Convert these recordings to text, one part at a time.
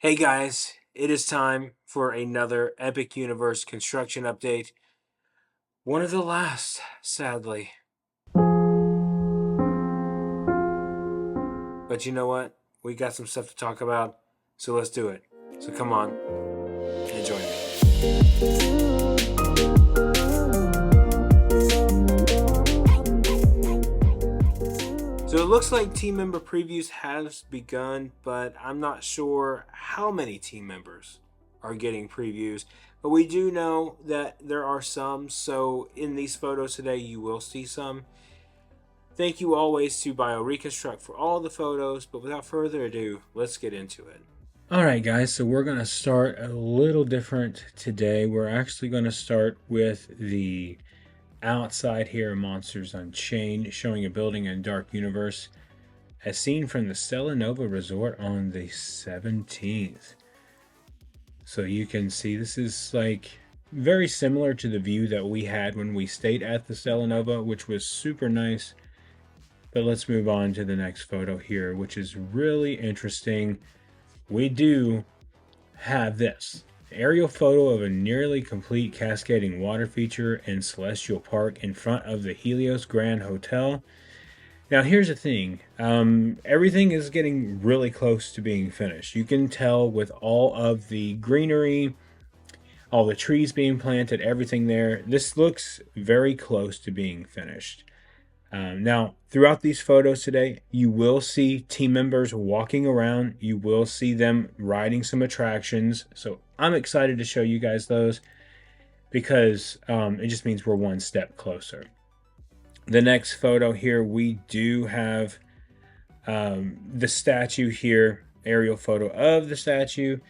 Hey guys, it is time for another Epic Universe construction update. One of the last, sadly. But you know what? We got some stuff to talk about, so let's do it. So come on and join me. So it looks like team member previews has begun, but I'm not sure how many team members are getting previews. But we do know that there are some, so in these photos today you will see some. Thank you always to BioReconstruct for all the photos, but without further ado, let's get into it. Alright guys, so we're going to start a little different today. We're actually going to start with the outside here, Monsters Unchained, showing a building in Dark Universe, as seen from the Stella Nova Resort on the 17th. So you can see this is like very similar to the view that we had when we stayed at the Stella Nova, which was super nice. But let's move on to the next photo here, which is really interesting. We do have this aerial photo of a nearly complete cascading water feature in Celestial Park in front of the Helios Grand Hotel. Now here's the thing, everything is getting really close to being finished. You can tell with all of the greenery, all the trees being planted, everything there. This looks very close to being finished. Now, throughout these photos today, you will see team members walking around. You will see them riding some attractions. So I'm excited to show you guys those because it just means we're one step closer. The next photo here, we do have the statue here, aerial photo of the statue.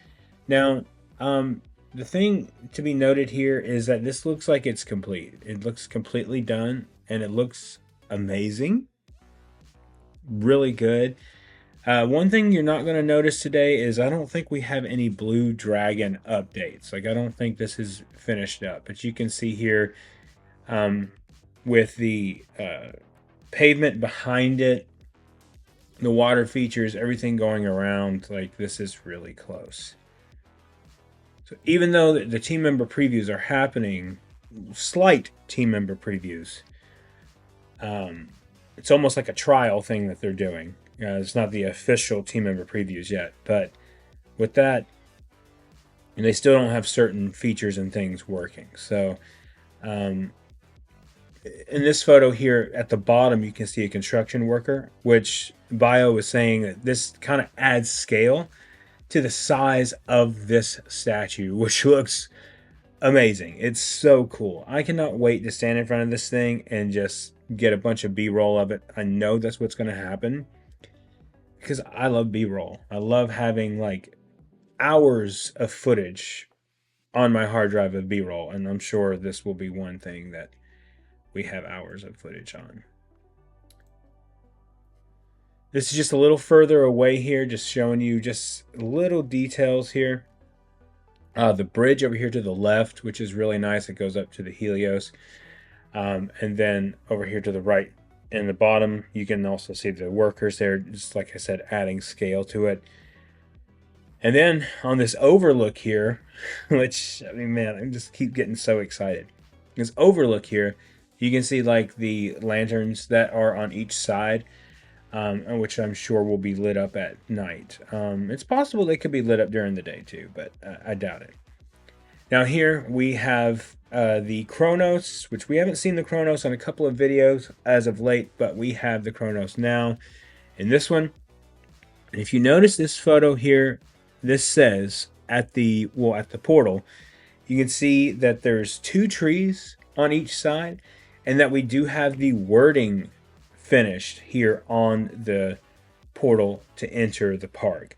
Now, the thing to be noted here is that this looks like it's complete. It looks completely done and it looks amazing, really good. One thing you're not going to notice today is I don't think we have any Blue Dragon updates. Like, I don't think this is finished up, but you can see here with the pavement behind it, the water features, everything going around, like this is really close. So even though the team member previews are happening, slight team member previews, it's almost like a trial thing that they're doing. It's not the official team member previews yet, but with that, and they still don't have certain features and things working. So in this photo here at the bottom, you can see a construction worker, which Bio was saying that this kind of adds scale to the size of this statue, which looks amazing. It's so cool. I cannot wait to stand in front of this thing and just get a bunch of B-roll of it. I know that's what's going to happen because I love B-roll. I love having like hours of footage on my hard drive of B-roll, and I'm sure this will be one thing that we have hours of footage on. This is just a little further away here, just showing you just little details here. The bridge over here to the left, which is really nice. It goes up to the Helios. And then over here to the right in the bottom, you can also see the workers there, just like I said, adding scale to it. And then on this overlook here, which, I mean, man, I just keep getting so excited. This overlook here, you can see like the lanterns that are on each side, which I'm sure will be lit up at night. It's possible they could be lit up during the day too, but I doubt it. Now here we have the Chronos, which we haven't seen the Chronos on a couple of videos as of late, but we have the Chronos now in this one. And if you notice this photo here, this says at the portal, you can see that there's 2 trees on each side, and that we do have the wording finished here on the portal to enter the park.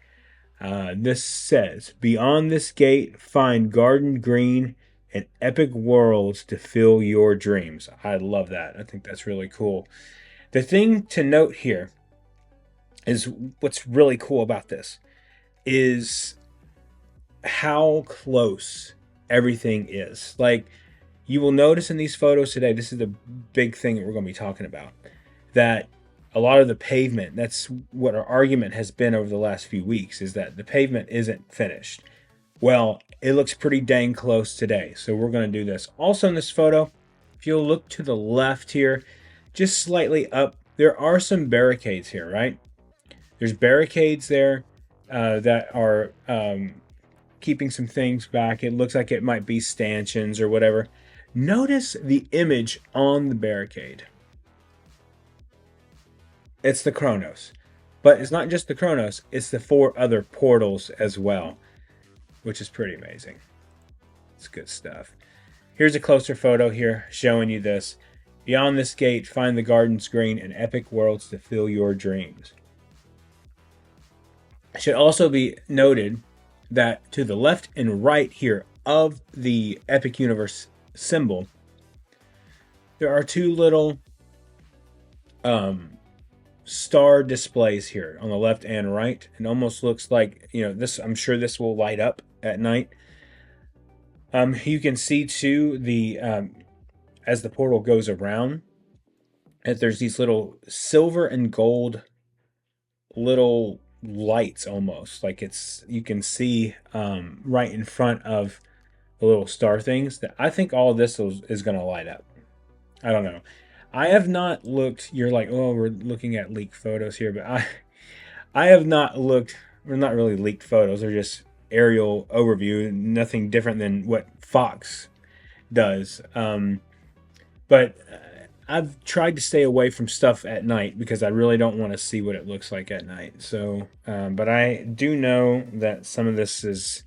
This says, beyond this gate, find garden green and epic worlds to fill your dreams. I love that. I think that's really cool. The thing to note here is what's really cool about this is how close everything is. Like, you will notice in these photos today, this is the big thing that we're going to be talking about, that a lot of the pavement, that's what our argument has been over the last few weeks, is that the pavement isn't finished. Well, it looks pretty dang close today, so we're going to do this. Also in this photo, if you'll look to the left here, just slightly up, there are some barricades here, right? There's barricades there that are keeping some things back. It looks like it might be stanchions or whatever. Notice the image on the barricade. It's the Chronos. But it's not just the Chronos, it's the 4 other portals as well, which is pretty amazing. It's good stuff. Here's a closer photo here showing you this. Beyond this gate, find the garden's green and epic worlds to fill your dreams. It should also be noted that to the left and right here of the Epic Universe symbol, there are 2 little star displays here on the left and right. It almost looks like, this, I'm sure this will light up at night. You can see too as the portal goes around, that there's these little silver and gold little lights, almost like you can see right in front of the little star things. That I think all of this is going to light up. I don't know. I have not looked. You're like, oh, we're looking at leaked photos here, but I have not looked. We're not really leaked photos. They're just aerial overview. Nothing different than what Fox does. But I've tried to stay away from stuff at night because I really don't want to see what it looks like at night. So, but I do know that some of this is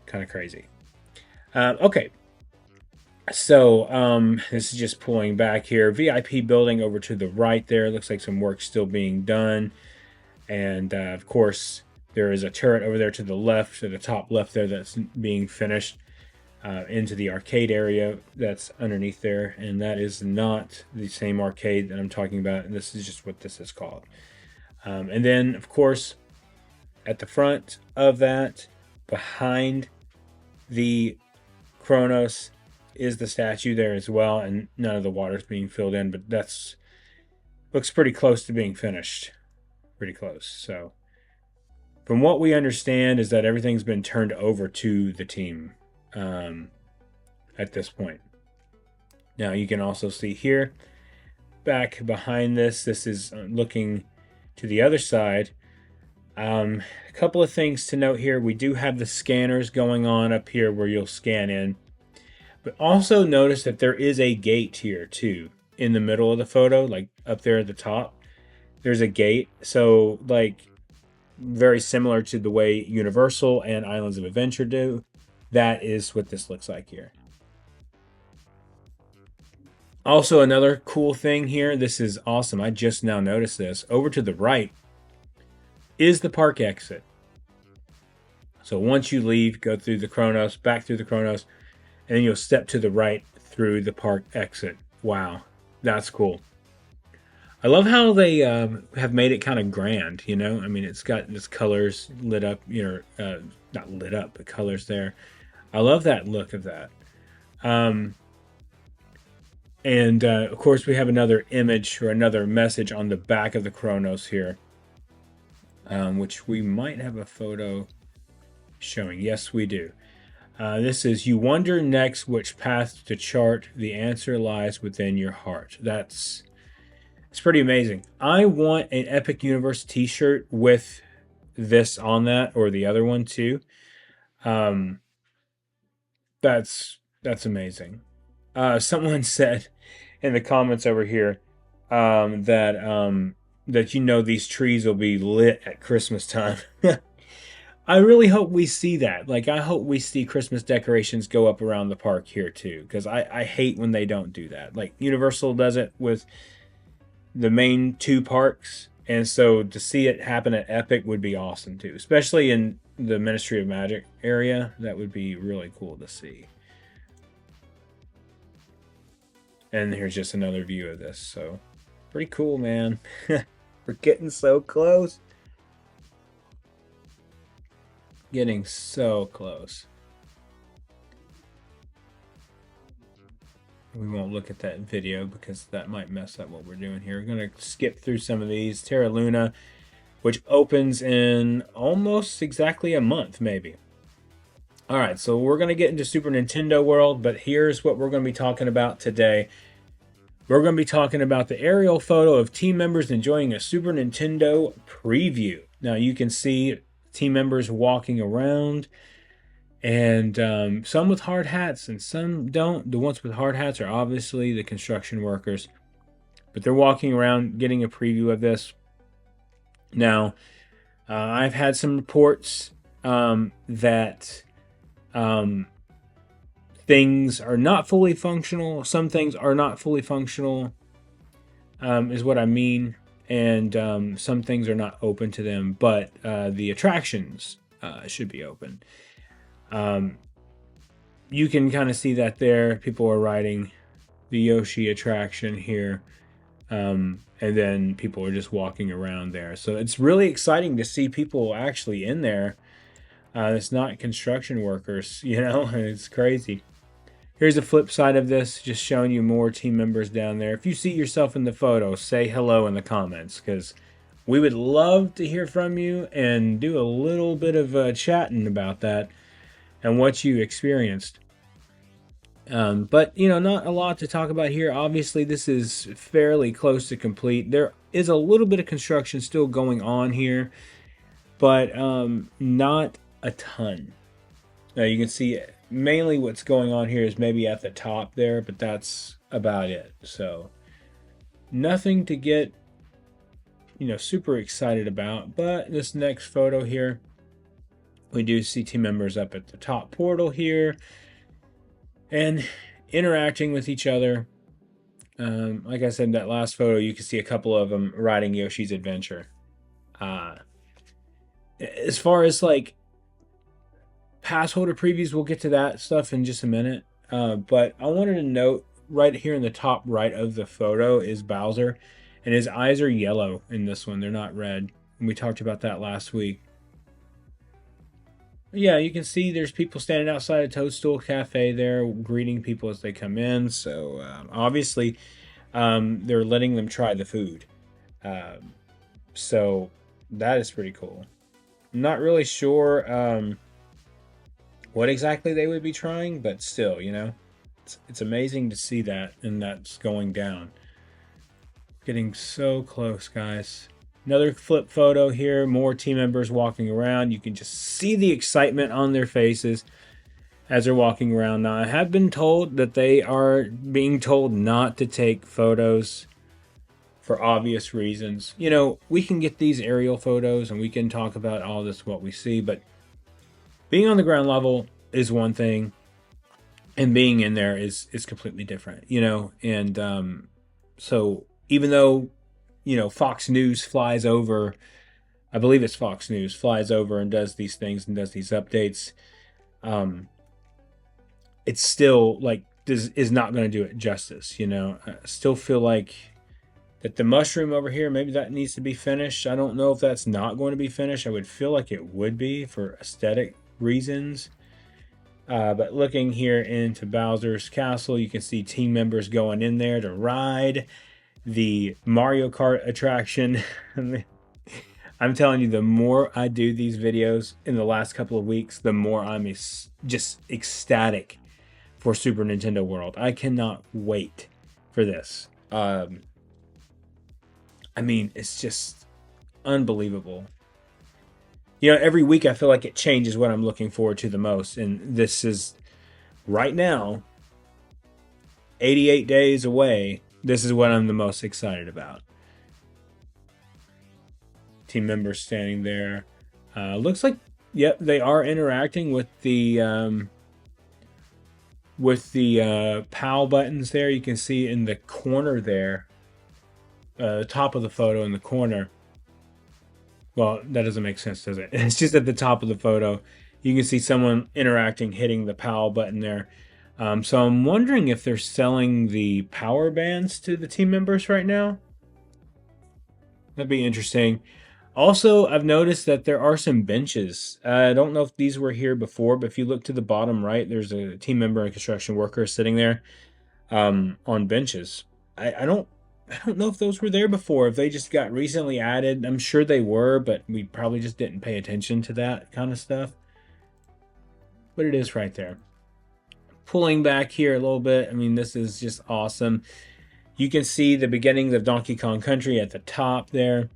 kind of crazy. Okay. So, this is just pulling back here. VIP building over to the right there. Looks like some work still being done. And, of course, there is a turret over there to the left, to the top left there, that's being finished into the arcade area that's underneath there. And that is not the same arcade that I'm talking about. And this is just what this is called. And then, of course, at the front of that, behind the Chronos, is the statue there as well, and none of the water's being filled in, but that's looks pretty close to being finished. Pretty close. So from what we understand is that everything's been turned over to the team at this point. Now you can also see here, back behind this is looking to the other side. A couple of things to note here. We do have the scanners going on up here where you'll scan in. But also notice that there is a gate here too in the middle of the photo, like up there at the top. There's a gate. So like very similar to the way Universal and Islands of Adventure do. That is what this looks like here. Also another cool thing here. This is awesome. I just now noticed this. Over to the right is the park exit. So once you leave, go through the Chronos, back through the Chronos, and then you'll step to the right through the park exit. Wow, that's cool. I love how they have made it kind of grand, I mean, it's got this colors lit up, not lit up, but colors there. I love that look of that. And of course, we have another image or another message on the back of the Chronos here, which we might have a photo showing. Yes, we do. This is, you wonder next which path to chart. The answer lies within your heart. It's pretty amazing. I want an Epic Universe t-shirt with this on that, or the other one too. That's amazing. Someone said in the comments over here that these trees will be lit at Christmas time. I really hope we see that. Like, I hope we see Christmas decorations go up around the park here too, because I hate when they don't do that. Like, Universal does it with the main 2 parks, and so to see it happen at Epic would be awesome too, especially in the Ministry of Magic area. That would be really cool to see. And here's just another view of this. So pretty cool, man. We're getting so close. Getting so close. We won't look at that video because that might mess up what we're doing here. We're going to skip through some of these. Terra Luna, which opens in almost exactly a month, maybe. All right, so we're going to get into Super Nintendo world, but here's what we're going to be talking about today. We're going to be talking about the aerial photo of team members enjoying a Super Nintendo preview. Now you can see team members walking around, and some with hard hats and some don't. The ones with hard hats are obviously the construction workers, but they're walking around getting a preview of this. Now, I've had some reports that things are not fully functional. Some things are not fully functional, is what I mean. And some things are not open to them, but the attractions should be open. You can kind of see that there. People are riding the Yoshi attraction here. And then people are just walking around there. So it's really exciting to see people actually in there. It's not construction workers, you know, it's crazy. Here's the flip side of this, just showing you more team members down there. If you see yourself in the photo, say hello in the comments, because we would love to hear from you and do a little bit of chatting about that and what you experienced. But, you know, not a lot to talk about here. Obviously, this is fairly close to complete. There is a little bit of construction still going on here, but not a ton. Now, you can see mainly what's going on here is maybe at the top there, but that's about it. So nothing to get, you know, super excited about. But this next photo here, we do see team members up at the top portal here and interacting with each other. Like I said in that last photo, you can see a couple of them riding Yoshi's Adventure. As far as like pass holder previews, we'll get to that stuff in just a minute. But I wanted to note right here in the top right of the photo is Bowser, and his eyes are yellow in this one. They're not red. And we talked about that last week. Yeah, you can see there's people standing outside a Toadstool Cafe there, greeting people as they come in. So obviously, they're letting them try the food. So that is pretty cool. I'm not really sure what exactly they would be trying, but still, you know, it's amazing to see that, and that's going down. Getting so close, guys. Another flip photo here, more team members walking around. You can just see the excitement on their faces as they're walking around. Now, I have been told that they are being told not to take photos for obvious reasons. You know, we can get these aerial photos and we can talk about all this, what we see, but being on the ground level is one thing, and being in there is completely different, you know? And so even though, you know, Fox News flies over, I believe it's Fox News, flies over and does these things and does these updates, it's still like, is not going to do it justice, you know? I still feel like that the mushroom over here, maybe that needs to be finished. I don't know if that's not going to be finished. I would feel like it would be for aesthetic reasons. But looking here into Bowser's Castle, you can see team members going in there to ride the Mario Kart attraction. I'm telling you, the more I do these videos in the last couple of weeks, the more I'm just ecstatic for Super Nintendo World. I cannot wait for this. I mean, it's just unbelievable. You know, every week I feel like it changes what I'm looking forward to the most. And this is, right now, 88 days away. This is what I'm the most excited about. Team members standing there. Looks like, yep, they are interacting with the PAL buttons there. You can see in the corner there, top of the photo in the corner. Well, that doesn't make sense, does it? It's just at the top of the photo. You can see someone interacting, hitting the PAL button there. So I'm wondering if they're selling the power bands to the team members right now. That'd be interesting. Also, I've noticed that there are some benches. I don't know if these were here before, but if you look to the bottom right, there's a team member and construction worker sitting there. on benches. I don't know if those were there before, if they just got recently added. I'm sure they were, but we probably just didn't pay attention to that kind of stuff. But it is right there. Pulling back here a little bit, I mean, this is just awesome. You can see the beginnings of Donkey Kong Country at the top there,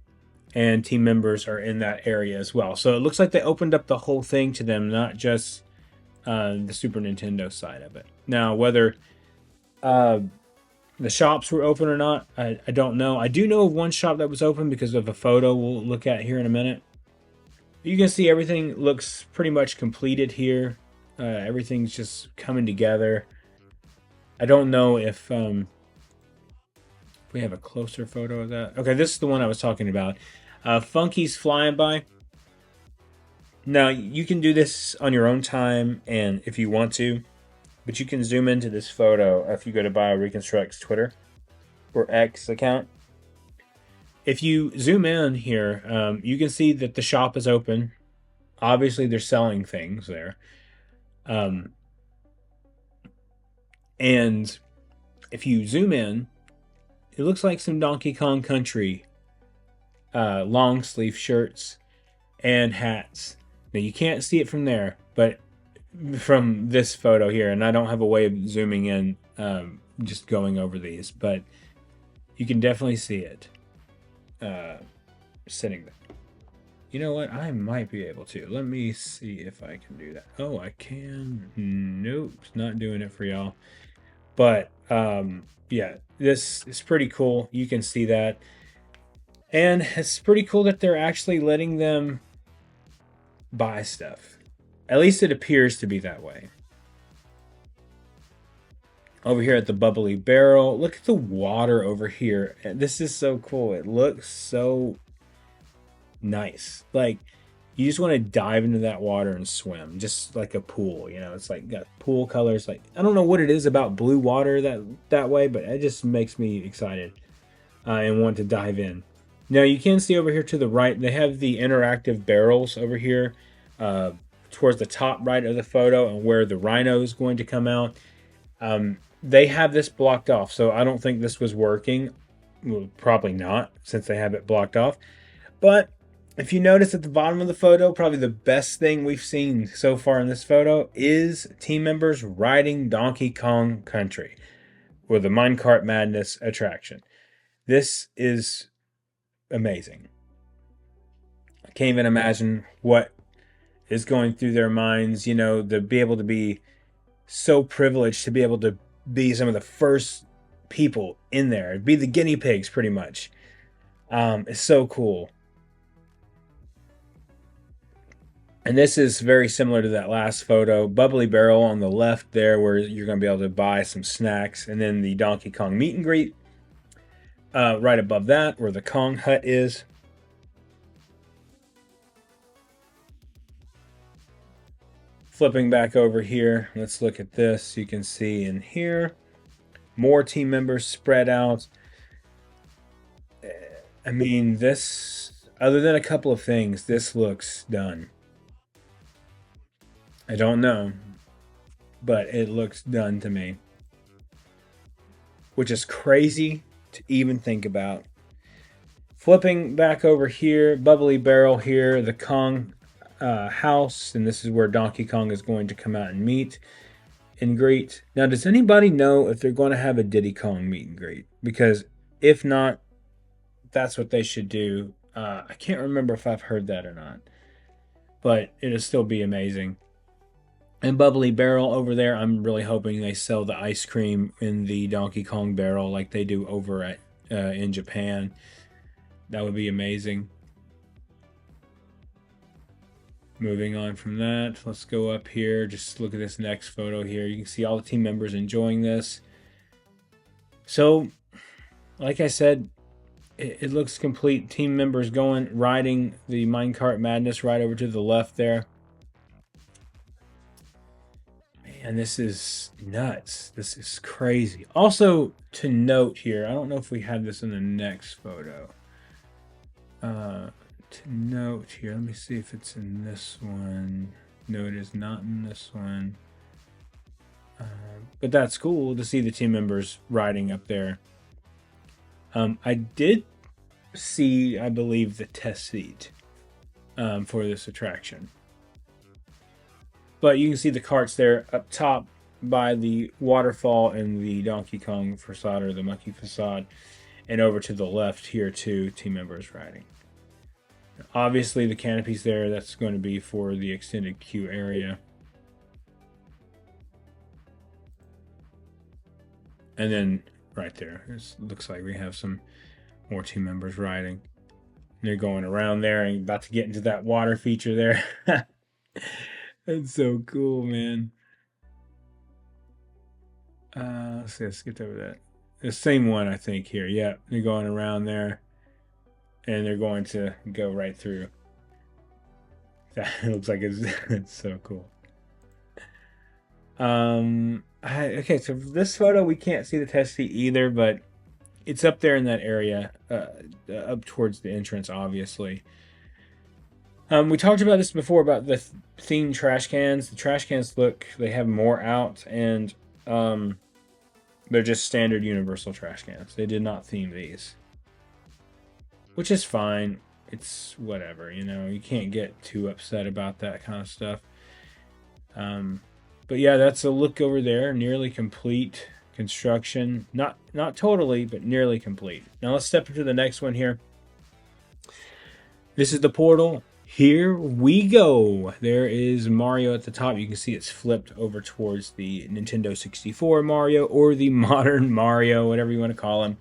and team members are in that area as well. So it looks like they opened up the whole thing to them, not just the Super Nintendo side of it. Now, whether the shops were open or not, I don't know. I do know of one shop that was open because of a photo we'll look at here in a minute. You can see everything looks pretty much completed here. Everything's just coming together. I don't know if we have a closer photo of that. Okay, this is the one I was talking about. Funky's flying by. Now, you can do this on your own time and if you want to, but you can zoom into this photo if you go to BioReconstruct's Twitter or X account. If you zoom in here, you can see that the shop is open. Obviously, they're selling things there. And if you zoom in, it looks like some Donkey Kong Country long sleeve shirts and hats. Now, you can't see it from there, but from this photo here, and I don't have a way of zooming in, just going over these, but you can definitely see it sitting there. You know what? I might be able to. Let me see if I can do that. Oh, I can. Nope, it's not doing it for y'all. But yeah, this is pretty cool. You can see that. And it's pretty cool that they're actually letting them buy stuff. At least it appears to be that way. Over here at the bubbly barrel, look at the water over here. This is so cool. It looks so nice. Like, you just want to dive into that water and swim, just like a pool. You know, it's like got pool colors. Like, I don't know what it is about blue water that way, but it just makes me excited and want to dive in. Now, you can see over here to the right, they have the interactive barrels over here towards the top right of the photo, and where the rhino is going to come out. They have this blocked off, so I don't think this was working. Well, probably not, since they have it blocked off. But if you notice at the bottom of the photo, probably the best thing we've seen so far in this photo is team members riding Donkey Kong Country with the Minecart Madness attraction. This is amazing. I can't even imagine what is going through their minds, you know, to be able to be so privileged to be able to be some of the first people in there, be the guinea pigs pretty much. It's so cool. And this is very similar to that last photo. Bubbly barrel on the left there, where you're going to be able to buy some snacks. And then the Donkey Kong meet and greet right above that, where the Kong hut is. Flipping back over here, let's look at this. You can see in here, more team members spread out. I mean, this, other than a couple of things, this looks done. I don't know, but it looks done to me. Which is crazy to even think about. Flipping back over here, bubbly barrel here, the Kong house, and this is where Donkey Kong is going to come out and meet and greet. Now, does anybody know if they're going to have a Diddy Kong meet and greet? Because if not, that's what they should do. I can't remember if I've heard that or not, but it'll still be amazing. And bubbly barrel over there, I'm really hoping they sell the ice cream in the Donkey Kong barrel like they do over at in Japan. That would be amazing. Moving on from that, let's go up here. Just look at this next photo here. You can see all the team members enjoying this. So, like I said, it looks complete. Team members riding the Minecart Madness right over to the left there. Man, this is nuts. This is crazy. Also, to note here, I don't know if we have this in the next photo. To note here, let me see if it's in this one. No, it is not in this one. But that's cool to see the team members riding up there. I did see, I believe, the test seat for this attraction. But you can see the carts there up top by the waterfall and the Donkey Kong facade or the monkey facade, and over to the left here too, team members riding. Obviously, the canopies there, that's going to be for the extended queue area. And then right there, it looks like we have some more team members riding. They're going around there and about to get into that water feature there. That's so cool, man. Let's see, I skipped over that. The same one, I think, here. Yeah, they're going around there. And they're going to go right through. That looks like it's so cool. Okay, so for this photo, we can't see the test seat either, but it's up there in that area, up towards the entrance, obviously. We talked about this before about the themed trash cans. The trash cans they have more out, and they're just standard universal trash cans. They did not theme these, which is fine. It's whatever, you can't get too upset about that kind of stuff. But yeah, that's a look over there. Nearly complete construction. Not totally, but nearly complete. Now let's step into the next one here. This is the portal. Here we go. There is Mario at the top. You can see it's flipped over towards the Nintendo 64 Mario, or the modern Mario, whatever you want to call him.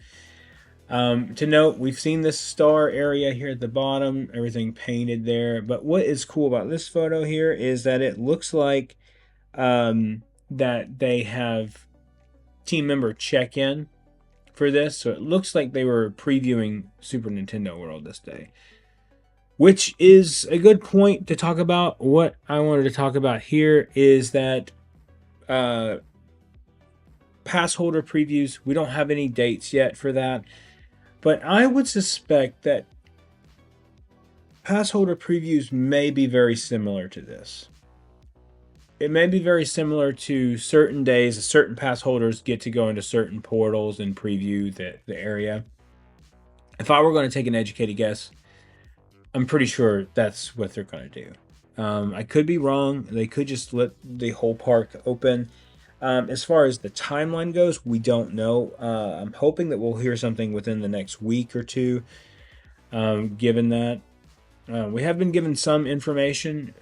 To note, we've seen this star area here at the bottom, everything painted there. But what is cool about this photo here is that it looks like that they have team member check-in for this. So it looks like they were previewing Super Nintendo World this day, which is a good point to talk about. What I wanted to talk about here is that pass holder previews, we don't have any dates yet for that. But I would suspect that pass holder previews may be very similar to this. It may be very similar to certain days, certain pass holders get to go into certain portals and preview the area. If I were going to take an educated guess, I'm pretty sure that's what they're going to do. I could be wrong. They could just let the whole park open. As far as the timeline goes, we don't know. I'm hoping that we'll hear something within the next week or two, given that. We have been given some information,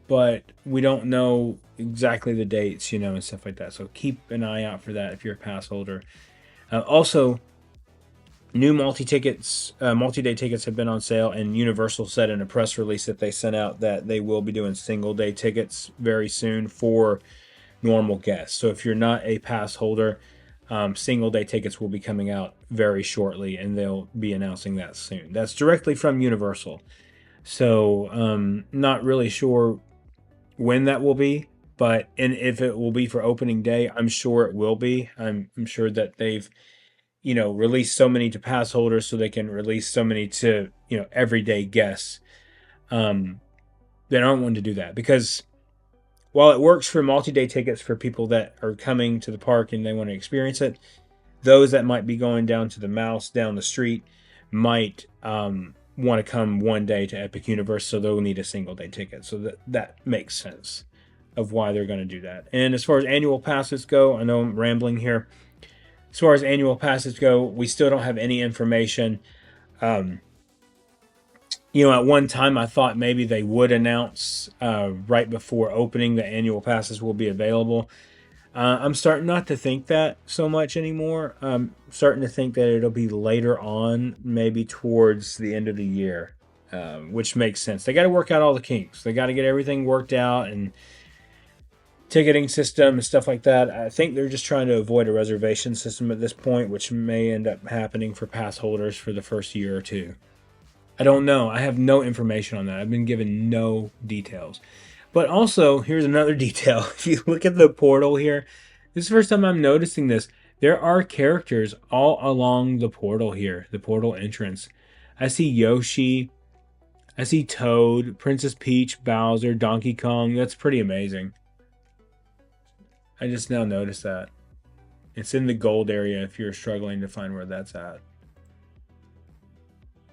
but we don't know exactly the dates, and stuff like that. So keep an eye out for that if you're a pass holder. Also, new multi-day tickets have been on sale, and Universal said in a press release that they sent out that they will be doing single-day tickets very soon for normal guests. So if you're not a pass holder, single-day tickets will be coming out very shortly, and they'll be announcing that soon. That's directly from Universal. So not really sure when that will be, and if it will be for opening day, I'm sure it will be. I'm sure that they've release so many to pass holders so they can release so many to, everyday guests. They don't want to do that because while it works for multi-day tickets for people that are coming to the park and they want to experience it, those that might be going down to the Mouse down the street might want to come one day to Epic Universe, so they'll need a single day ticket. So that makes sense of why they're going to do that. And as far as annual passes go, I know I'm rambling here. As far as annual passes go, we still don't have any information. At one time I thought maybe they would announce right before opening that annual passes will be available. I'm starting not to think that so much anymore. I'm starting to think that it'll be later on, maybe towards the end of the year, which makes sense. They got to work out all the kinks. They got to get everything worked out and ticketing system and stuff like that. I think they're just trying to avoid a reservation system at this point, which may end up happening for pass holders for the first year or two. I don't know. I have no information on that. I've been given no details. But also, here's another detail. If you look at the portal here, this is the first time I'm noticing this. There are characters all along the portal here, the portal entrance. I see Yoshi. I see Toad, Princess Peach, Bowser, Donkey Kong. That's pretty amazing. I just now noticed that. It's in the gold area if you're struggling to find where that's at.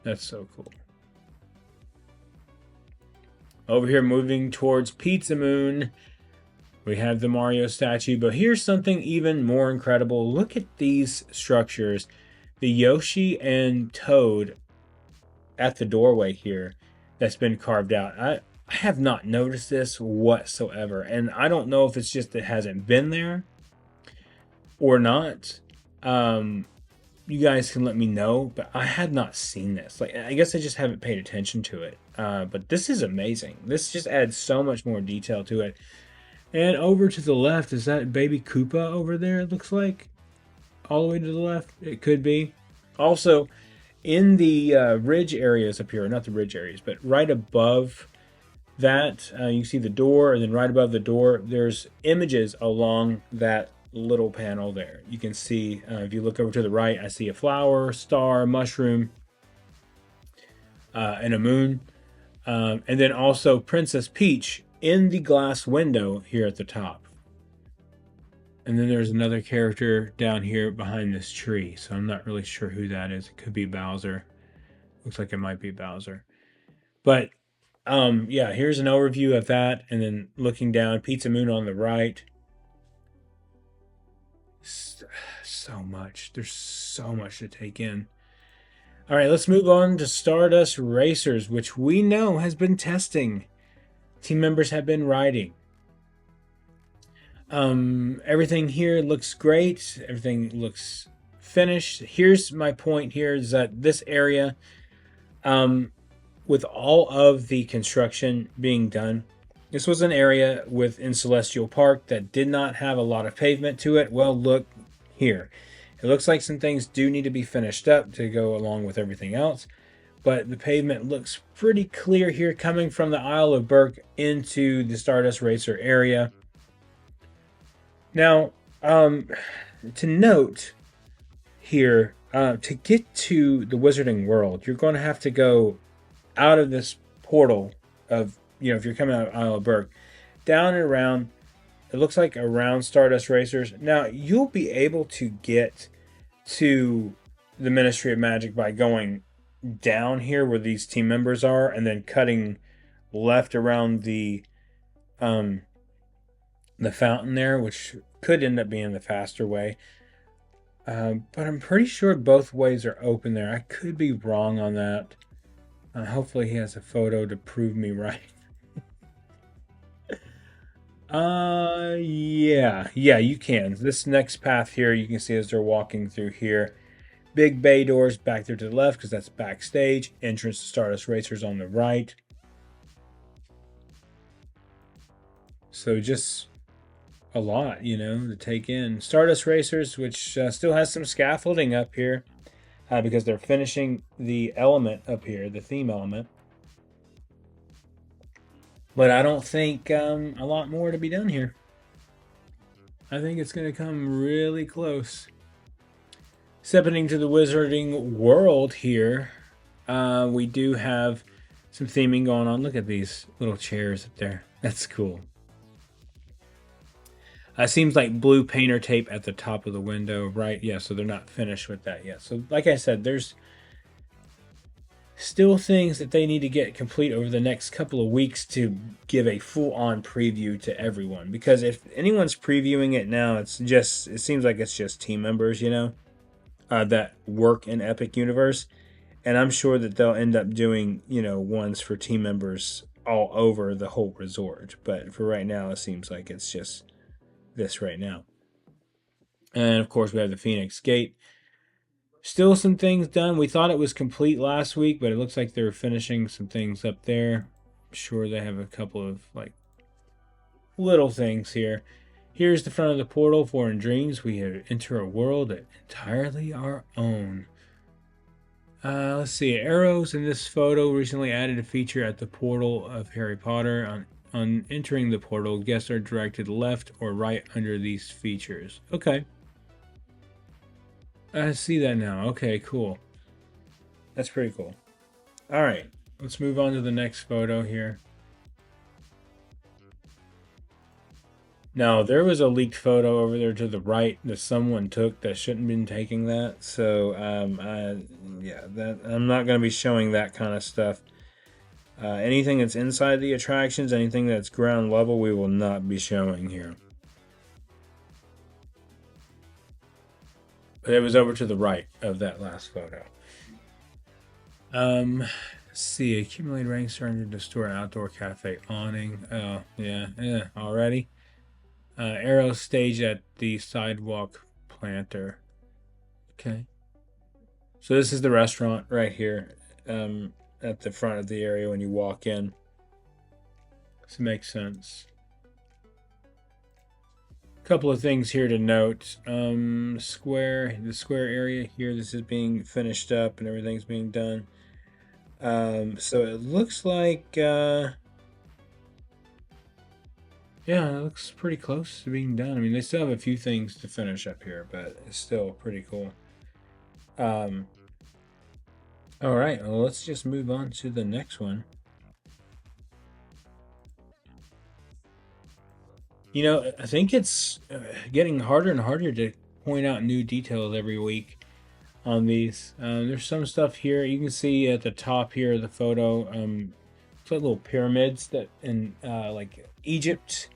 That's so cool. Over here, moving towards Pizza Moon, we have the Mario statue. But here's something even more incredible. Look at these structures. The Yoshi and Toad at the doorway here that's been carved out. I have not noticed this whatsoever. And I don't know if it's just it hasn't been there or not. You guys can let me know, but I had not seen this. Like, I guess I just haven't paid attention to it. But this is amazing. This just adds so much more detail to it. And over to the left, is that Baby Koopa over there, it looks like? All the way to the left? It could be. Also, in the ridge areas up here, not the ridge areas, but right above that, you see the door, and then right above the door, there's images along that little panel there. You can see, if you look over to the right, I see a flower, star, mushroom, and a moon. And then also Princess Peach in the glass window here at the top. And then there's another character down here behind this tree. So I'm not really sure who that is. It could be Bowser. Looks like it might be Bowser. But yeah, here's an overview of that. And then looking down, Pizza Moon on the right. So much. There's so much to take in. All right, let's move on to Stardust Racers, which we know has been testing. Team members have been riding. Everything here looks great. Everything looks finished. Here's my point here is that this area, with all of the construction being done, this was an area within Celestial Park that did not have a lot of pavement to it. Well, look here. It looks like some things do need to be finished up to go along with everything else. But the pavement looks pretty clear here coming from the Isle of Berk into the Stardust Racer area. Now, to note here, to get to the Wizarding World, you're going to have to go out of this portal of, if you're coming out of Isle of Berk, down and around, it looks like around Stardust Racers. Now, you'll be able to get to the Ministry of Magic by going down here where these team members are and then cutting left around the fountain there, which could end up being the faster way. But I'm pretty sure both ways are open there. I could be wrong on that. Hopefully he has a photo to prove me right. Yeah, you can. This next path here, you can see as they're walking through here. Big bay doors back there to the left because that's backstage. Entrance to Stardust Racers on the right. So just a lot, to take in. Stardust Racers, which still has some scaffolding up here because they're finishing the element up here, the theme element. But I don't think a lot more to be done here. I think it's going to come really close. Stepping into the Wizarding World here, we do have some theming going on. Look at these little chairs up there. That's cool. Seems like blue painter tape at the top of the window, right? Yeah, so they're not finished with that yet. So like I said, there's still things that they need to get complete over the next couple of weeks to give a full-on preview to everyone. Because if anyone's previewing it now, it seems like it's just team members, that work in Epic Universe. And I'm sure that they'll end up doing, ones for team members all over the whole resort. But for right now, it seems like it's just this right now. And of course, we have the Phoenix Gate. Still some things done. We thought it was complete last week, but it looks like they're finishing some things up there. I'm sure they have a couple of little things here. Here's the front of the portal for In Dreams. We enter a world entirely our own. Let's see. Arrows in this photo recently added a feature at the portal of Harry Potter. On entering the portal, guests are directed left or right under these features. Okay. I see that now. Okay, cool. That's pretty cool. All right. Let's move on to the next photo here. No, there was a leaked photo over there to the right that someone took that shouldn't have been taking that. So, yeah, that I'm not going to be showing that kind of stuff. Anything that's inside the attractions, anything that's ground level, we will not be showing here. But it was over to the right of that last photo. Let's see, accumulate ranks starting to store outdoor cafe awning. Oh, yeah, already. Arrow stage at the sidewalk planter. Okay. So this is the restaurant right here, at the front of the area when you walk in. This makes sense. Couple of things here to note. The square area here, this is being finished up and everything's being done. So it looks like, yeah, it looks pretty close to being done. I mean, they still have a few things to finish up here, but it's still pretty cool. All right, well, let's just move on to the next one. You know, I think it's getting harder and harder to point out new details every week on these. There's some stuff here you can see at the top here of the photo. It's like little pyramids that in like Egypt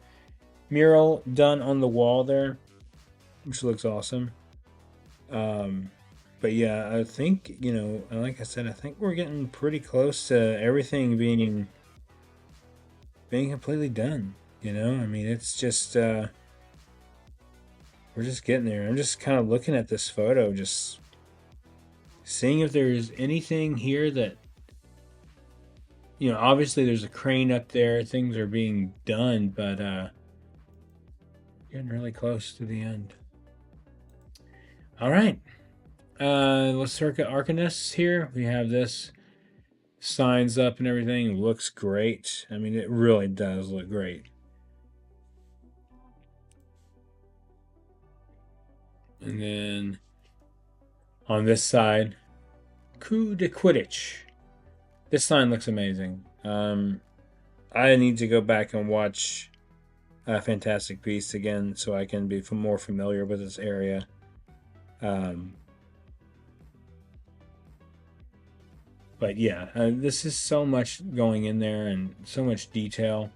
mural done on the wall there, which looks awesome. But yeah, I think, you know, like I said, I think we're getting pretty close to everything being completely done. You know, I mean, it's just we're just getting there. I'm just kind of looking at this photo, just seeing if there's anything here that, you know, obviously there's a crane up there, things are being done, but getting really close to the end. All right. Let's circuit Arcanus here. We have this signs up and everything. It looks great. I mean, it really does look great. And then on this side, Coup de Quidditch. This sign looks amazing. I need to go back and watch Fantastic Beasts again so I can be more familiar with this area. But yeah, this is so much going in there and so much detail.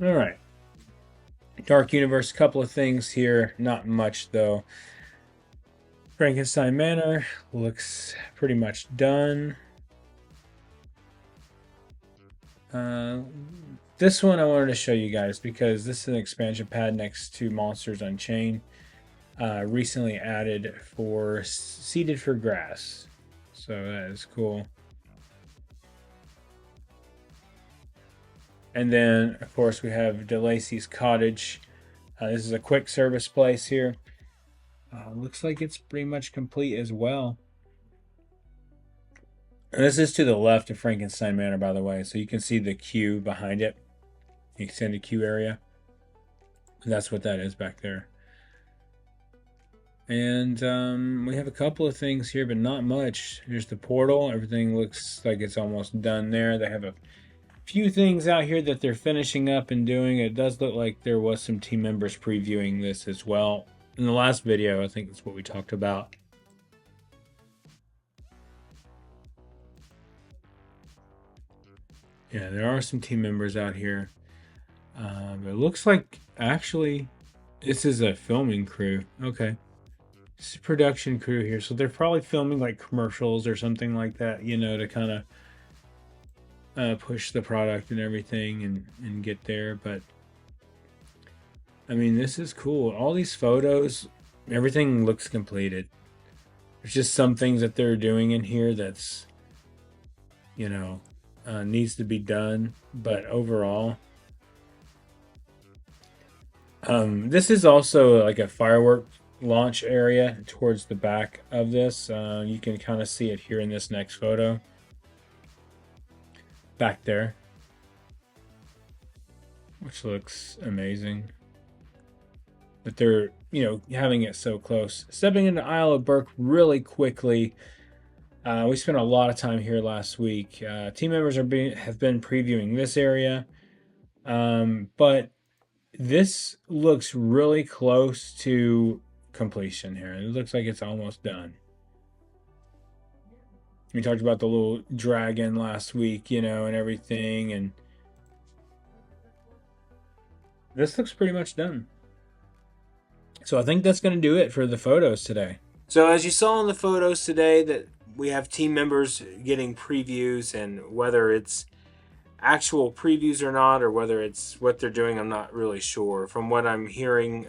All right. Dark Universe, couple of things here. Not much, though. Frankenstein Manor looks pretty much done. This one I wanted to show you guys because this is an expansion pad next to Monsters Unchained. Recently added for Seeded for Grass. So that is cool. And then, of course, we have DeLacy's Cottage. This is a quick service place here. Looks like it's pretty much complete as well. And this is to the left of Frankenstein Manor, by the way. So you can see the queue behind it. The extended queue area. And that's what that is back there. And we have a couple of things here, but not much. Here's the portal. Everything looks like it's almost done there. They have a few things out here that they're finishing up and doing. It does look like there was some team members previewing this as well. In the last video, I think that's what we talked about. Yeah, there are some team members out here. It looks like, actually, this is a filming crew. Okay. This is a production crew here. So they're probably filming like commercials or something like that, you know, to kind of push the product and everything and get there. But I mean, this is cool. All these photos, everything looks completed. There's just some things that they're doing in here that's, you know, needs to be done. But overall, this is also like a firework launch area towards the back of this. You can kind of see it here in this next photo. Back there. Which looks amazing. But they're, you know, having it so close. Stepping into Isle of Burke really quickly. We spent a lot of time here last week. Team members have been previewing this area. But this looks really close to completion here. It looks like it's almost done. We talked about the little dragon last week, and everything, and this looks pretty much done. So I think that's going to do it for the photos today. So as you saw in the photos today, that we have team members getting previews, and whether it's actual previews or not, or whether it's what they're doing, I'm not really sure. From what I'm hearing,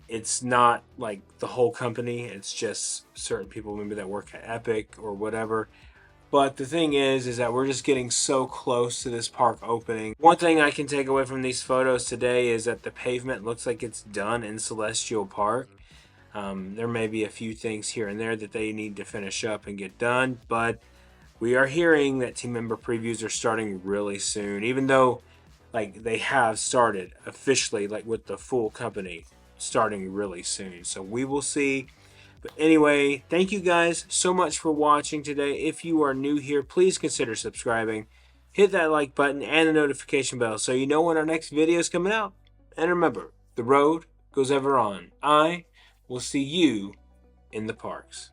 it's not like the whole company. It's just certain people, maybe that work at Epic or whatever. But the thing is that we're just getting so close to this park opening. One thing I can take away from these photos today is that the pavement looks like it's done in Celestial Park. There may be a few things here and there that they need to finish up and get done, but we are hearing that team member previews are starting really soon, even though like they have started officially, like with the full company starting really soon. So we will see. But anyway, thank you guys so much for watching today. If you are new here, please consider subscribing. Hit that like button and the notification bell so you know when our next video is coming out. And remember, the road goes ever on. I will see you in the parks.